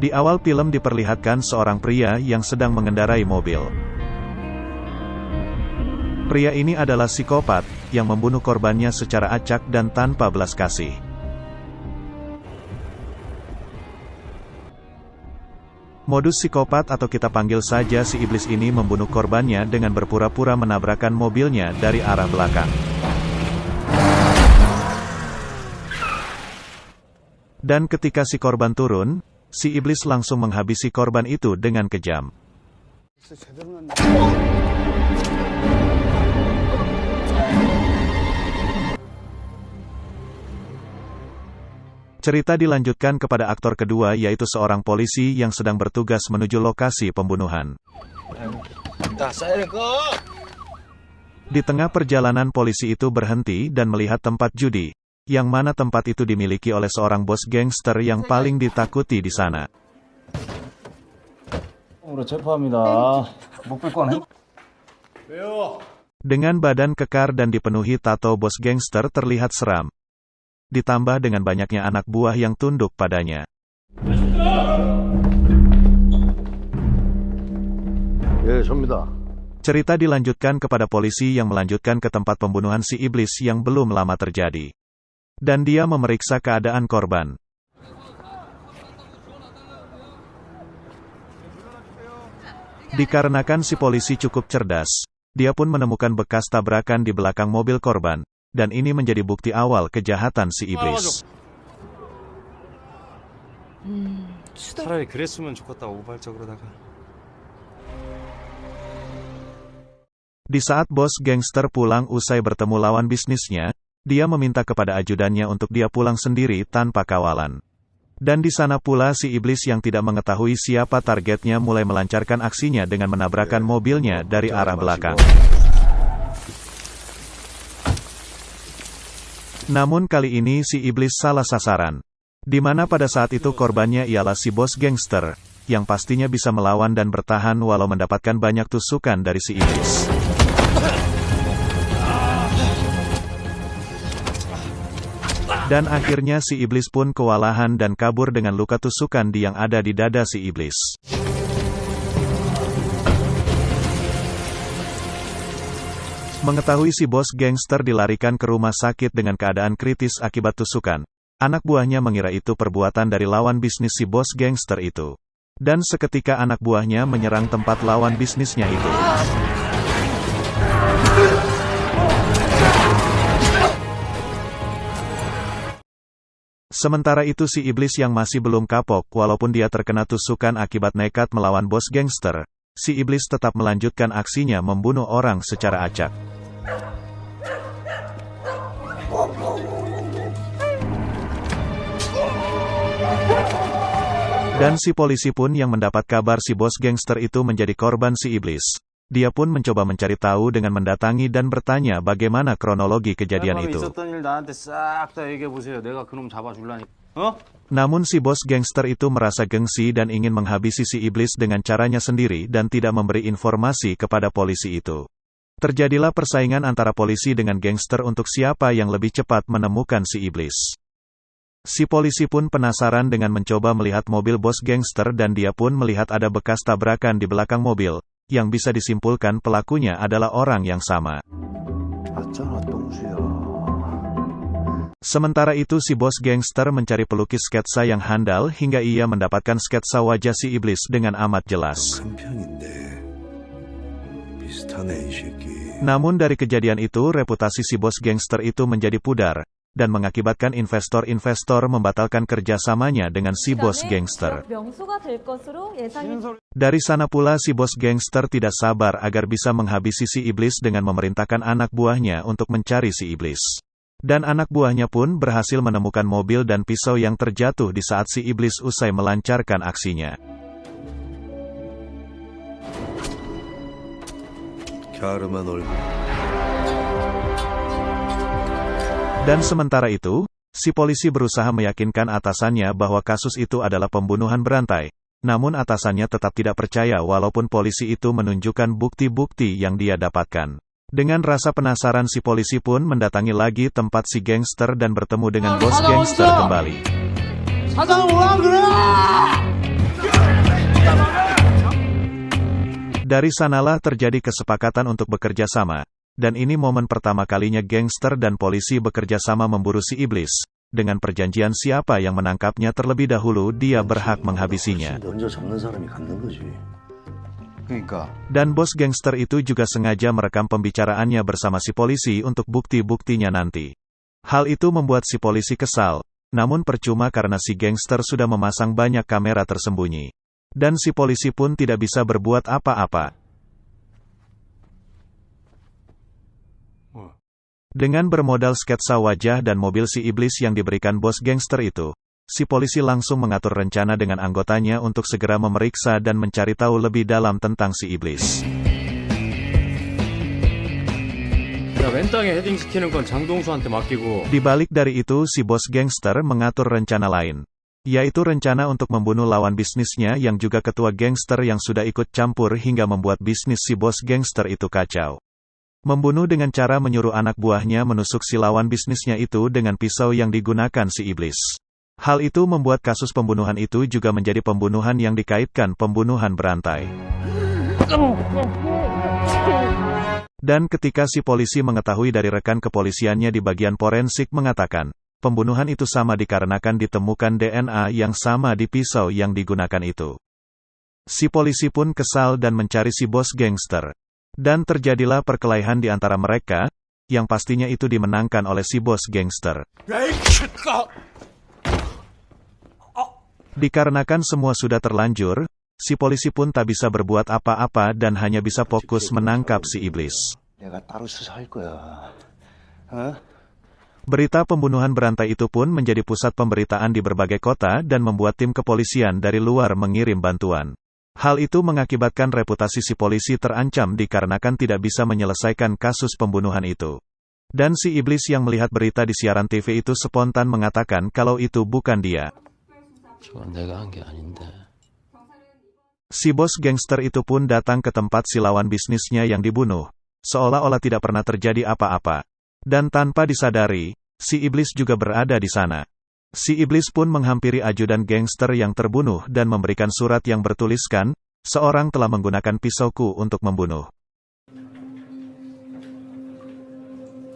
Di awal film diperlihatkan seorang pria yang sedang mengendarai mobil. Pria ini adalah psikopat, yang membunuh korbannya secara acak dan tanpa belas kasih. Modus psikopat atau kita panggil saja si iblis ini membunuh korbannya dengan berpura-pura menabrakkan mobilnya dari arah belakang. Dan ketika si korban turun, si iblis langsung menghabisi korban itu dengan kejam. Cerita dilanjutkan kepada aktor kedua yaitu seorang polisi yang sedang bertugas menuju lokasi pembunuhan. Di tengah perjalanan polisi itu berhenti dan melihat tempat judi, yang mana tempat itu dimiliki oleh seorang bos gangster yang paling ditakuti di sana. Dengan badan kekar dan dipenuhi tato bos gangster terlihat seram. Ditambah dengan banyaknya anak buah yang tunduk padanya. Cerita dilanjutkan kepada polisi yang melanjutkan ke tempat pembunuhan si iblis yang belum lama terjadi. Dan dia memeriksa keadaan korban. Dikarenakan si polisi cukup cerdas, dia pun menemukan bekas tabrakan di belakang mobil korban. Dan ini menjadi bukti awal kejahatan si iblis. Di saat bos gangster pulang usai bertemu lawan bisnisnya, dia meminta kepada ajudannya untuk dia pulang sendiri tanpa kawalan. Dan di sana pula si iblis yang tidak mengetahui siapa targetnya mulai melancarkan aksinya dengan menabrakkan mobilnya dari arah belakang. Namun kali ini si iblis salah sasaran. Di mana pada saat itu korbannya ialah si bos gangster, yang pastinya bisa melawan dan bertahan walau mendapatkan banyak tusukan dari si iblis. Dan akhirnya si iblis pun kewalahan dan kabur dengan luka tusukan yang ada di dada si iblis. Mengetahui si bos gangster dilarikan ke rumah sakit dengan keadaan kritis akibat tusukan, anak buahnya mengira itu perbuatan dari lawan bisnis si bos gangster itu. Dan seketika anak buahnya menyerang tempat lawan bisnisnya itu. Sementara itu si iblis yang masih belum kapok walaupun dia terkena tusukan akibat nekat melawan bos gangster, si iblis tetap melanjutkan aksinya membunuh orang secara acak. Dan si polisi pun yang mendapat kabar si bos gangster itu menjadi korban si iblis. Dia pun mencoba mencari tahu dengan mendatangi dan bertanya bagaimana kronologi kejadian itu. Namun si bos gangster itu merasa gengsi dan ingin menghabisi si iblis dengan caranya sendiri dan tidak memberi informasi kepada polisi itu. Terjadilah persaingan antara polisi dengan gangster untuk siapa yang lebih cepat menemukan si iblis. Si polisi pun penasaran dengan mencoba melihat mobil bos gangster dan dia pun melihat ada bekas tabrakan di belakang mobil, yang bisa disimpulkan pelakunya adalah orang yang sama. Sementara itu si bos gangster mencari pelukis sketsa yang handal hingga ia mendapatkan sketsa wajah si iblis dengan amat jelas. Namun dari kejadian itu reputasi si bos gangster itu menjadi pudar, dan mengakibatkan investor-investor membatalkan kerjasamanya dengan si bos gangster. Dari sana pula si bos gangster tidak sabar agar bisa menghabisi si iblis dengan memerintahkan anak buahnya untuk mencari si iblis. Dan anak buahnya pun berhasil menemukan mobil dan pisau yang terjatuh di saat si iblis usai melancarkan aksinya. Dan sementara itu, si polisi berusaha meyakinkan atasannya bahwa kasus itu adalah pembunuhan berantai. Namun atasannya tetap tidak percaya walaupun polisi itu menunjukkan bukti-bukti yang dia dapatkan. Dengan rasa penasaran si polisi pun mendatangi lagi tempat si gangster dan bertemu dengan bos gangster kembali. Dari sanalah terjadi kesepakatan untuk bekerja sama. Dan ini momen pertama kalinya gangster dan polisi bekerja sama memburu si iblis. Dengan perjanjian siapa yang menangkapnya terlebih dahulu, dia berhak menghabisinya. Dan bos gangster itu juga sengaja merekam pembicaraannya bersama si polisi untuk bukti-buktinya nanti. Hal itu membuat si polisi kesal. Namun percuma karena si gangster sudah memasang banyak kamera tersembunyi. Dan si polisi pun tidak bisa berbuat apa-apa. Dengan bermodal sketsa wajah dan mobil si iblis yang diberikan bos gangster itu, si polisi langsung mengatur rencana dengan anggotanya untuk segera memeriksa dan mencari tahu lebih dalam tentang si iblis. Di balik dari itu si bos gangster mengatur rencana lain. Yaitu rencana untuk membunuh lawan bisnisnya yang juga ketua gangster yang sudah ikut campur hingga membuat bisnis si bos gangster itu kacau. Membunuh dengan cara menyuruh anak buahnya menusuk si lawan bisnisnya itu dengan pisau yang digunakan si iblis. Hal itu membuat kasus pembunuhan itu juga menjadi pembunuhan yang dikaitkan pembunuhan berantai. Dan ketika si polisi mengetahui dari rekan kepolisiannya di bagian forensik mengatakan, pembunuhan itu sama dikarenakan ditemukan DNA yang sama di pisau yang digunakan itu. Si polisi pun kesal dan mencari si bos gangster. Dan terjadilah perkelahian di antara mereka, yang pastinya itu dimenangkan oleh si bos gangster. Dikarenakan semua sudah terlanjur, si polisi pun tak bisa berbuat apa-apa dan hanya bisa fokus menangkap si iblis. Berita pembunuhan berantai itu pun menjadi pusat pemberitaan di berbagai kota dan membuat tim kepolisian dari luar mengirim bantuan. Hal itu mengakibatkan reputasi si polisi terancam dikarenakan tidak bisa menyelesaikan kasus pembunuhan itu. Dan si iblis yang melihat berita di siaran TV itu spontan mengatakan kalau itu bukan dia. Si bos gangster itu pun datang ke tempat si lawan bisnisnya yang dibunuh, seolah-olah tidak pernah terjadi apa-apa. Dan tanpa disadari, si iblis juga berada di sana. Si iblis pun menghampiri ajudan gangster yang terbunuh dan memberikan surat yang bertuliskan, seorang telah menggunakan pisauku untuk membunuh.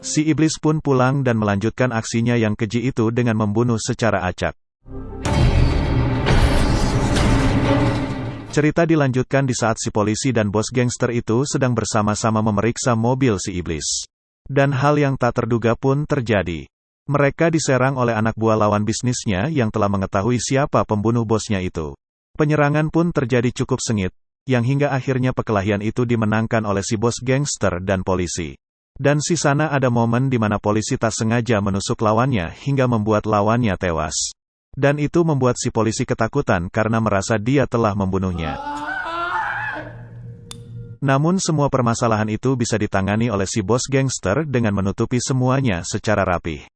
Si iblis pun pulang dan melanjutkan aksinya yang keji itu dengan membunuh secara acak. Cerita dilanjutkan di saat si polisi dan bos gangster itu sedang bersama-sama memeriksa mobil si iblis. Dan hal yang tak terduga pun terjadi. Mereka diserang oleh anak buah lawan bisnisnya yang telah mengetahui siapa pembunuh bosnya itu. Penyerangan pun terjadi cukup sengit, yang hingga akhirnya perkelahian itu dimenangkan oleh si bos gangster dan polisi. Dan di sana ada momen di mana polisi tak sengaja menusuk lawannya hingga membuat lawannya tewas. Dan itu membuat si polisi ketakutan karena merasa dia telah membunuhnya. Namun semua permasalahan itu bisa ditangani oleh si bos gangster dengan menutupi semuanya secara rapih.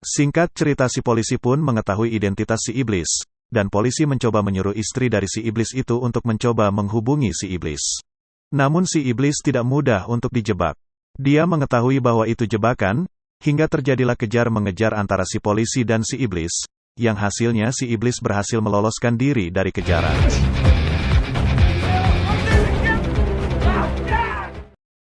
Singkat cerita si polisi pun mengetahui identitas si iblis, dan polisi mencoba menyuruh istri dari si iblis itu untuk mencoba menghubungi si iblis. Namun si iblis tidak mudah untuk dijebak. Dia mengetahui bahwa itu jebakan, hingga terjadilah kejar mengejar antara si polisi dan si iblis, yang hasilnya si iblis berhasil meloloskan diri dari kejaran.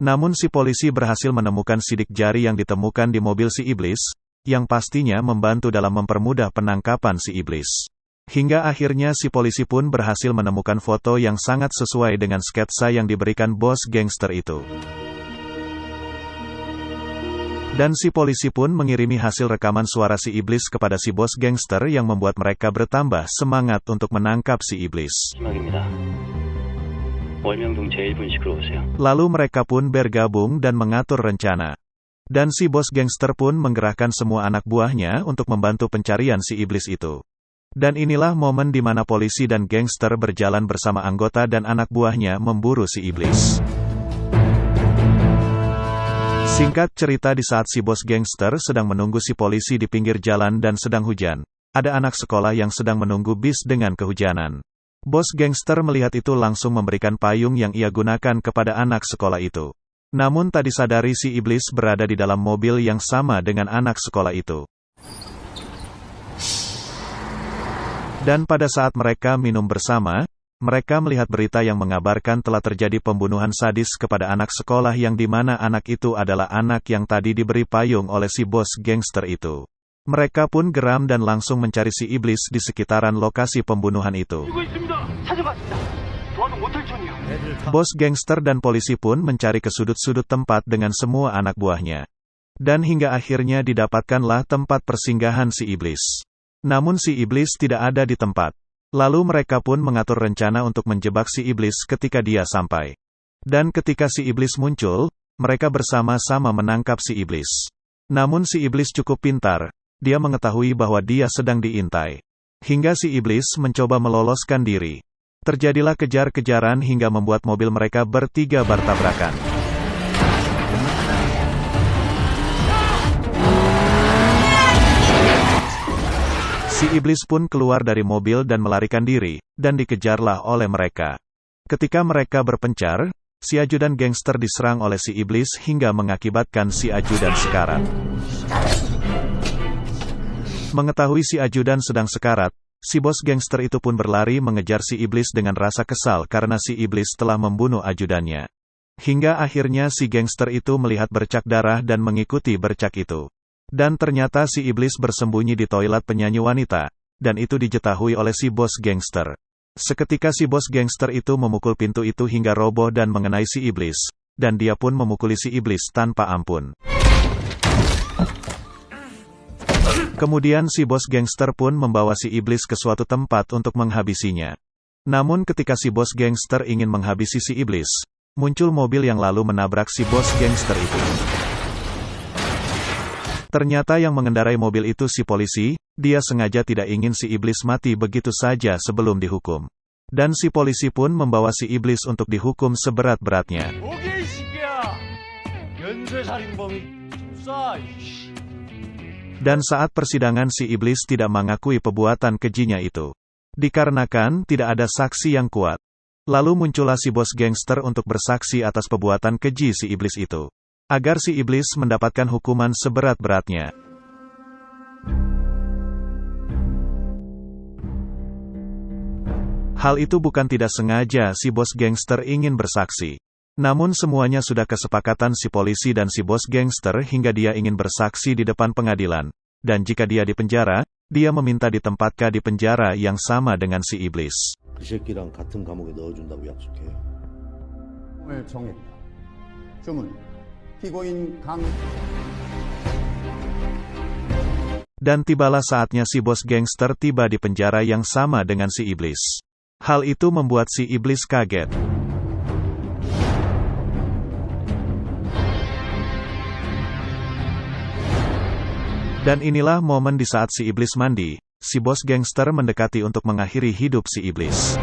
Namun si polisi berhasil menemukan sidik jari yang ditemukan di mobil si iblis, yang pastinya membantu dalam mempermudah penangkapan si iblis. Hingga akhirnya si polisi pun berhasil menemukan foto yang sangat sesuai dengan sketsa yang diberikan bos gangster itu. Dan si polisi pun mengirimi hasil rekaman suara si iblis kepada si bos gangster yang membuat mereka bertambah semangat untuk menangkap si iblis. Lalu mereka pun bergabung dan mengatur rencana. Dan si bos gangster pun menggerahkan semua anak buahnya untuk membantu pencarian si iblis itu. Dan inilah momen di mana polisi dan gangster berjalan bersama anggota dan anak buahnya memburu si iblis. Singkat cerita di saat si bos gangster sedang menunggu si polisi di pinggir jalan dan sedang hujan, ada anak sekolah yang sedang menunggu bis dengan kehujanan. Bos gangster melihat itu langsung memberikan payung yang ia gunakan kepada anak sekolah itu. Namun tak disadari si iblis berada di dalam mobil yang sama dengan anak sekolah itu. Dan pada saat mereka minum bersama, Mereka melihat berita yang mengabarkan telah terjadi pembunuhan sadis kepada anak sekolah yang di mana anak itu adalah anak yang tadi diberi payung oleh si bos gangster itu. Mereka pun geram dan langsung mencari si iblis di sekitaran lokasi pembunuhan itu. Bos gangster dan polisi pun mencari ke sudut-sudut tempat dengan semua anak buahnya. Dan hingga akhirnya didapatkanlah tempat persinggahan si iblis. Namun si iblis tidak ada di tempat. Lalu mereka pun mengatur rencana untuk menjebak si iblis ketika dia sampai. Dan ketika si iblis muncul, mereka bersama-sama menangkap si iblis. Namun si iblis cukup pintar, dia mengetahui bahwa dia sedang diintai. Hingga si iblis mencoba meloloskan diri. Terjadilah kejar-kejaran hingga membuat mobil mereka bertiga bertabrakan. Si iblis pun keluar dari mobil dan melarikan diri, dan dikejarlah oleh mereka. Ketika mereka berpencar, si ajudan gangster diserang oleh si iblis hingga mengakibatkan si ajudan sekarat. Mengetahui si ajudan sedang sekarat, si bos gangster itu pun berlari mengejar si iblis dengan rasa kesal karena si iblis telah membunuh ajudannya. Hingga akhirnya si gangster itu melihat bercak darah dan mengikuti bercak itu. Dan ternyata si iblis bersembunyi di toilet penyanyi wanita, dan itu diketahui oleh si bos gangster. Seketika si bos gangster itu memukul pintu itu hingga roboh dan mengenai si iblis, dan dia pun memukuli si iblis tanpa ampun. Kemudian si bos gangster pun membawa si iblis ke suatu tempat untuk menghabisinya. Namun ketika si bos gangster ingin menghabisi si iblis, muncul mobil yang lalu menabrak si bos gangster itu. Ternyata yang mengendarai mobil itu si polisi, dia sengaja tidak ingin si iblis mati begitu saja sebelum dihukum. Dan si polisi pun membawa si iblis untuk dihukum seberat-beratnya. Dan saat persidangan si iblis tidak mengakui perbuatan kejinya itu. Dikarenakan tidak ada saksi yang kuat. Lalu muncullah si bos gangster untuk bersaksi atas perbuatan keji si iblis itu. Agar si iblis mendapatkan hukuman seberat-beratnya. Hal itu bukan tidak sengaja si bos gangster ingin bersaksi. Namun semuanya sudah kesepakatan si polisi dan si bos gangster hingga dia ingin bersaksi di depan pengadilan. Dan jika dia dipenjara, dia meminta ditempatkan di penjara yang sama dengan si iblis. Dan tibalah saatnya si bos gangster tiba di penjara yang sama dengan si iblis. Hal itu membuat si iblis kaget. Dan inilah momen di saat si iblis mandi, si bos gangster mendekati untuk mengakhiri hidup si iblis.